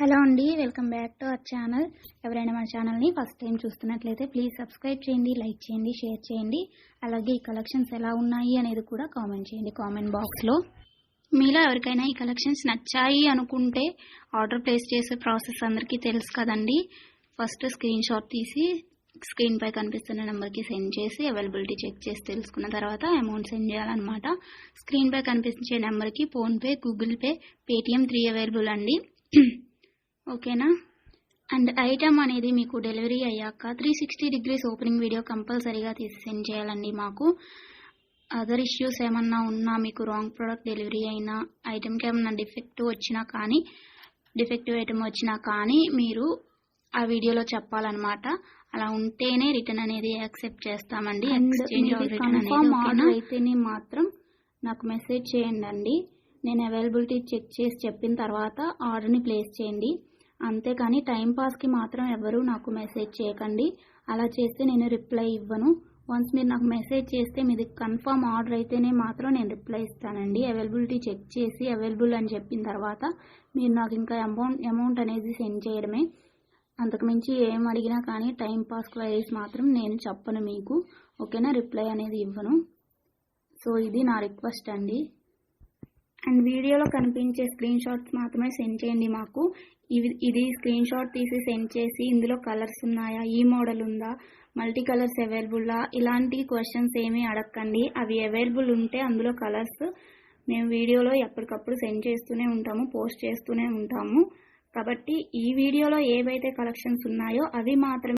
Hello అండి, welcome back to our channel. ఎవరైనా మన ఛానల్ని ఫస్ట్ టైం చూస్తున్నట్లయితే ప్లీజ్ సబ్స్క్రైబ్ చేయండి, లైక్ చేయండి, షేర్ చేయండి. అలాగే ఈ కలెక్షన్స్ ఎలా ఉన్నాయి అనేది కూడా కామెంట్ చేయండి కామెంట్ బాక్స్లో. మీలో ఎవరికైనా ఈ కలెక్షన్స్ నచ్చాయి అనుకుంటే ఆర్డర్ ప్లేస్ చేసే ప్రాసెస్ అందరికీ తెలుసు కదండి. ఫస్ట్ స్క్రీన్ షాట్ తీసి స్క్రీన్ పై కనిపిస్తున్న నెంబర్కి సెండ్ చేసి అవైలబిలిటీ చెక్ చేసి తెలుసుకున్న తర్వాత అమౌంట్ సెండ్ చేయాలన్నమాట. స్క్రీన్ పై కనిపించే నెంబర్కి PhonePe, Google pay, Paytm 3 available అండి. ఓకేనా. అండ్ ఐటమ్ అనేది మీకు డెలివరీ అయ్యాక 360 degrees ఓపెనింగ్ వీడియో కంపల్సరీగా తీసి సెండ్ చేయాలండి. మాకు అదర్ ఇష్యూస్ ఏమన్నా ఉన్నా, మీకు రాంగ్ ప్రోడక్ట్ డెలివరీ అయినా, ఐటమ్కి ఏమన్నా డిఫెక్టివ్ ఐటమ్ వచ్చినా కానీ మీరు ఆ వీడియోలో చెప్పాలన్నమాట. అలా ఉంటేనే రిటర్న్ అనేది యాక్సెప్ట్ చేస్తామండి. ఎక్స్చేంజ్ ఆర్డర్ అయితేనే మాత్రం నాకు మెసేజ్ చేయండి. నేను అవైలబిలిటీ చెక్ చేసి చెప్పిన తర్వాత ఆర్డర్ని ప్లేస్ చేయండి. అంతేకాని టైంపాస్కి మాత్రం ఎవరు నాకు మెసేజ్ చేయకండి. అలా చేస్తే నేను రిప్లై ఇవ్వను. వన్స్ మీరు నాకు మెసేజ్ చేస్తే మీది కన్ఫర్మ్ ఆర్డర్ అయితేనే మాత్రం నేను రిప్లై ఇస్తానండి. అవైలబిలిటీ చెక్ చేసి అవైలబుల్ అని చెప్పిన తర్వాత మీరు నాకు ఇంకా అమౌంట్ అనేది సెండ్ చేయడమే. అంతకుమించి ఏం అడిగినా కానీ టైంపాస్ క్వైరీస్ మాత్రం నేను చెప్పను మీకు. ఓకేనా, రిప్లై అనేది ఇవ్వను. సో ఇది నా రిక్వెస్ట్ అండి. అండ్ వీడియోలో కనిపించే స్క్రీన్ షాట్స్ మాత్రమే సెండ్ చేయండి మాకు. ఇది స్క్రీన్ షాట్ తీసి సెండ్ చేసి ఇందులో కలర్స్ ఉన్నాయా, ఈ మోడల్ ఉందా, మల్టీ కలర్స్ అవైలబుల్లా, ఇలాంటి క్వశ్చన్స్ ఏమీ అడగకండి. అవి అవైలబుల్ ఉంటే అందులో కలర్స్ మేము వీడియోలో ఎప్పటికప్పుడు సెండ్ చేస్తూనే ఉంటాము, పోస్ట్ చేస్తూనే ఉంటాము. కాబట్టి ఈ వీడియోలో ఏవైతే కలెక్షన్స్ ఉన్నాయో అవి మాత్రమే